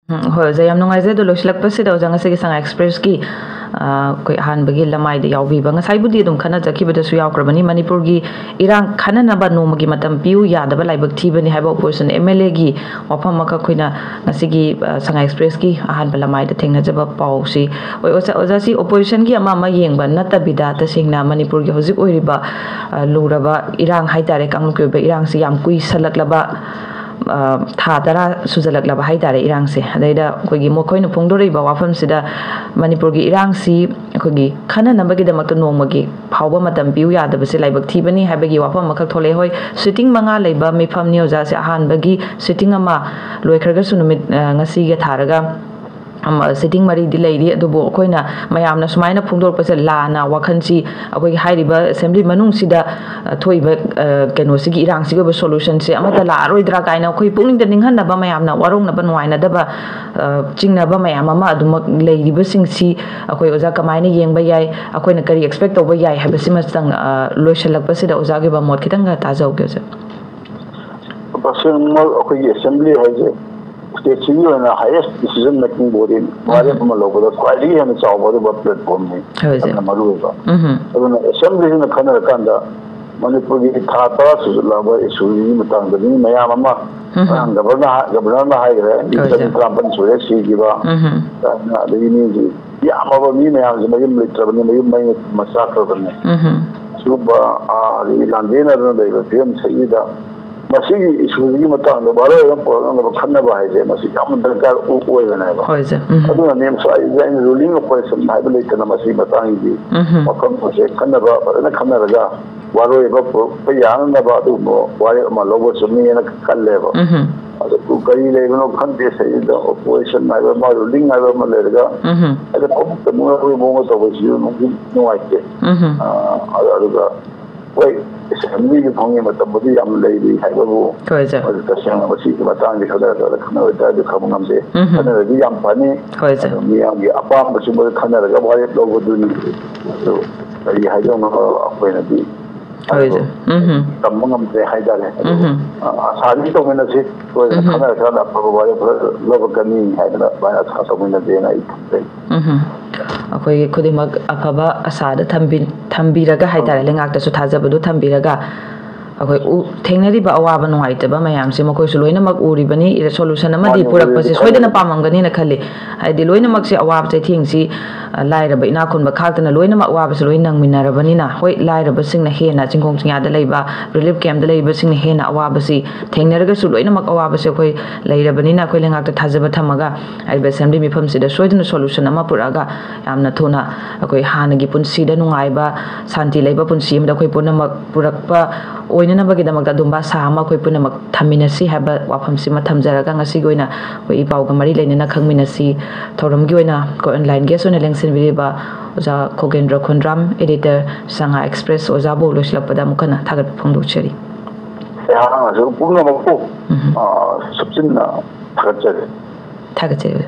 ꯍꯣꯏ ꯑꯣꯖꯥ ꯌꯥꯝ ꯅꯨꯡꯉꯥꯏꯖꯩ ꯑꯗꯣ ꯂꯣꯏꯁꯤꯜꯂꯛꯄꯁꯤꯗ ꯑꯣꯖꯥ ꯉꯁꯤꯒꯤ ꯁꯉꯥꯏ ꯑꯦꯛꯁꯄ꯭ꯔꯦꯁꯀꯤ ꯑꯩꯈꯣꯏ ꯑꯍꯥꯟꯕꯒꯤ ꯂꯃꯥꯏꯗ ꯌꯥꯎꯕꯤꯕ ꯉꯁꯥꯏꯕꯨꯗꯤ ꯑꯗꯨꯝ ꯈꯟꯅꯖꯈꯤꯕꯗꯁꯨ ꯌꯥꯎꯈ꯭ꯔꯕꯅꯤ ꯃꯅꯤꯄꯨꯔꯒꯤ ꯏꯔꯥꯡ ꯈꯟꯅꯅꯕ ꯅꯣꯡꯃꯒꯤ ꯃꯇꯝ ꯄꯤꯌꯨ ꯌꯥꯗꯕ ꯂꯥꯏꯕꯛ ꯊꯤꯕꯅꯤ ꯍꯥꯏꯕ ꯑꯣꯄꯣꯖꯤꯁꯟ MLAꯒꯤ ꯋꯥꯐꯝ ꯑꯃꯈꯛ ꯑꯩꯈꯣꯏꯅ ꯉꯁꯤꯒꯤ ꯁꯉꯥꯏ ꯑꯦꯛꯁꯄ꯭ꯔꯦꯁꯀꯤ ꯑꯍꯥꯟꯕ ꯂꯃꯥꯏꯗ ꯊꯦꯡꯅꯖꯕ ꯄꯥꯎꯁꯤ ꯍꯣꯏ ꯑꯣꯖꯥꯁꯤ ꯑꯣꯄꯣꯖꯤꯁꯟꯒꯤ ꯑꯃ ꯌꯦꯡꯕ ꯅꯠꯇꯕꯤꯗ ꯇꯁꯦꯡꯅ ꯃꯅꯤꯄꯨꯔꯒꯤ ꯍꯧꯖꯤꯛ ꯑꯣꯏꯔꯤꯕ ꯂꯨꯔꯕ ꯏꯔꯥꯡ ꯍꯥꯏꯇꯥꯔꯦ ꯀꯥꯡꯂꯨꯞꯀꯤ ꯑꯣꯏꯕ ꯏꯔꯥꯡꯁꯤ ꯌꯥꯝ ꯀꯨꯏꯁꯜꯂꯛꯂꯕ ꯊꯥ 10 ꯁꯨꯖꯜꯂꯛꯂꯕ ꯍꯥꯏꯇꯥꯔꯦ ꯏꯔꯥꯡꯁꯦ ꯑꯗꯩꯗ ꯑꯩꯈꯣꯏꯒꯤ ꯃꯈꯣꯏꯅ ꯐꯣꯡꯗꯣꯔꯛꯏꯕ ꯋꯥꯐꯝꯁꯤꯗ ꯃꯅꯤꯄꯨꯔꯒꯤ ꯏꯔꯥꯡꯁꯤ ꯑꯩꯈꯣꯏꯒꯤ ꯈꯟꯅꯅꯕꯒꯤꯗꯃꯛꯇ ꯅꯣꯡꯃꯒꯤ ꯐꯥꯎꯕ ꯃꯇꯝ ꯄꯤꯌꯨ ꯌꯥꯗꯕꯁꯦ ꯂꯥꯏꯕꯛ ꯊꯤꯕꯅꯤ ꯍꯥꯏꯕꯒꯤ ꯋꯥꯐꯝ ꯑꯃꯈꯛ ꯊꯣꯛꯂꯛꯑꯦ ꯍꯣꯏ ꯁꯤꯇꯤꯡ 5 ꯂꯩꯕ ꯃꯤꯐꯝꯅꯤ ꯑꯣꯖꯥꯁꯦ ꯑꯍꯥꯟꯕꯒꯤ ꯁꯤꯇꯤꯡ ꯑꯃ ꯂꯣꯏꯈ꯭ꯔꯒꯁꯨ ꯅꯨꯃꯤꯠ ꯉꯁꯤꯒ ꯊꯥꯔꯒ ꯁꯤꯇꯤꯡ 4ꯗꯤ ꯂꯩꯔꯤ ꯑꯗꯨꯕꯨ ꯑꯩꯈꯣꯏꯅ ꯃꯌꯥꯝꯅ ꯁꯨꯃꯥꯏꯅ ꯐꯣꯡꯗꯣꯔꯛꯄꯁꯦ ꯂꯥꯟꯅ ꯋꯥꯈꯜꯁꯤ ꯑꯩꯈꯣꯏꯒꯤ ꯍꯥꯏꯔꯤꯕ ꯑꯦꯁꯦꯝꯕ꯭ꯂꯤ ꯃꯅꯨꯡꯁꯤꯗ ꯊꯣꯛꯏꯕ ꯀꯩꯅꯣꯁꯤꯒꯤ ꯏꯔꯥꯡꯁꯤꯒꯤ ꯑꯣꯏꯕ ꯁꯣꯂꯨꯁꯟꯁꯦ ꯑꯃꯠꯇ ꯂꯥꯛꯑꯔꯣꯏꯗ꯭ꯔꯥ ꯀꯥꯏꯅ ꯑꯩꯈꯣꯏ ꯄꯨꯛꯅꯤꯡꯗ ꯅꯤꯡꯍꯟꯅꯕ ꯃꯌꯥꯝꯅ ꯋꯥꯔꯧꯅꯕ ꯅꯨꯡꯉꯥꯏꯅꯗꯕ ꯆꯤꯡꯅꯕ ꯃꯌꯥꯝ ꯑꯃ ꯑꯗꯨꯃꯛ ꯂꯩꯔꯤꯕꯁꯤꯡꯁꯤ ꯑꯩꯈꯣꯏ ꯑꯣꯖꯥ ꯀꯃꯥꯏꯅ ꯌꯦꯡꯕ ꯌꯥꯏ ꯑꯩꯈꯣꯏꯅ ꯀꯔꯤ ꯑꯦꯛꯁꯄꯦꯛ ꯇꯧꯕ ꯌꯥꯏ ꯍꯥꯏꯕꯁꯤꯃꯇꯪ ꯂꯣꯏꯁꯤꯜꯂꯛꯄꯁꯤꯗ ꯑꯣꯖꯥꯒꯤ ꯃꯣꯠ ꯈꯤꯇꯪꯒ ꯇꯥꯖꯧꯒꯦ ꯑꯣꯖꯥ तसेंमक अखोई असेंबली है स्टेट की हाईएस्ट डिसीजन मेकिंग बॉडी वारेप में लोगों खाई हेन चावद प्लेटफॉर्म ने असेंबली खनरकान मनपुर की था 10 सुजलाब इशू मैम गवर्नर ट्रांपन सूर्य सीखा मी मैम से मयूम लेट्रबने मयूम मई मचाख्रबने लांदेन फिल्म सही मसीगी इशूगी मतंग बारो पोरंग खन्नबा हाइजे मसी याम दरकार ओइबनेबा होइजे अदुना नेम साइज रूलिंग ऑपरेशन हाइबे लेतना मसी मतंगी मकम से खन्नबा बरना खन्नरगा वारो एबा पयाननबा अदुमो वारे अमा लोगो सुमीना खल्लेबा अदु करी लेबनो खन्ते सइदा ऑपरेशन हाइबे मा रूलिंग हाइबे मा लेरगा अदु पमुक मुना कोई मोंगो तबसि नुवाइते अदुगा वै असेंबली की फंगे मतबदी याम लेबी हाइबो होइजे अदु तसेंग मसी की मतंग दि खदर खनोदा दि खबंगमसे खनरदि याम पानी होइजे मियागी अपाम बसुब खनरगा वारे लोगोदुनी अदु करी हाइजो न अखोइनदि होइजे तमंगमसे हाइदाले आसानी तो मेनसे कोइ खनर खना अफब वारे लोगकनी हाइदा बाय आसा तो मेनदे नाइ थै अखोई खुदिमक अफबा आसाद थंबीरगा हाइतारे लेंगाक्तसु थाजबदु थंबीरगा अखोई थेंगनरिबा अवाबा नुंगाइतबा मयामसे मखोइसु लोइनमक उरिबनी सोल्यूशन अमदि पुरकपसे सोइदना पामंगनी न खल्ले हाइदि लोइनमकसे अवाब चैथिंगसी लाइरबा इनाखुनबा खाक्तना लोइनमक अवाबसे लोइन नंगमिनारबनिना होय लाइरबसिंगना हेना चिंखोंग चिंयादा लेबा रिलीफ कैम्पदा लेबसिंगना हेना अवाबसी थेंगनरगसु लोइनमक अवाबसे अखोई लेइरबनिना अखोई लेंगाक्ता थाजबा थमगा हाइबा असेंबली मिफमसिदा सोइदना सोल्यूशन अमा पुरागा यामना थुना अखोई हानगी पुनसिदा नुंगाइबा शांति लेबा पुनसि अमदा अखोई पुनमक पुरकपा ओइननबगिदमक अदुंबा सामा अखोई पुनमक थमिनसि हाबा वाफमसिमा थमजरगा ngasigi oina oi ipauga mari leinena khangminasi thoramgi oina ko online guest oina lengsinbiriba oja Khogendra Khundram editor Sangha Express oja bo loislapada mukana thagat phongdochari ya ha jo purna makko subsinna thagatsare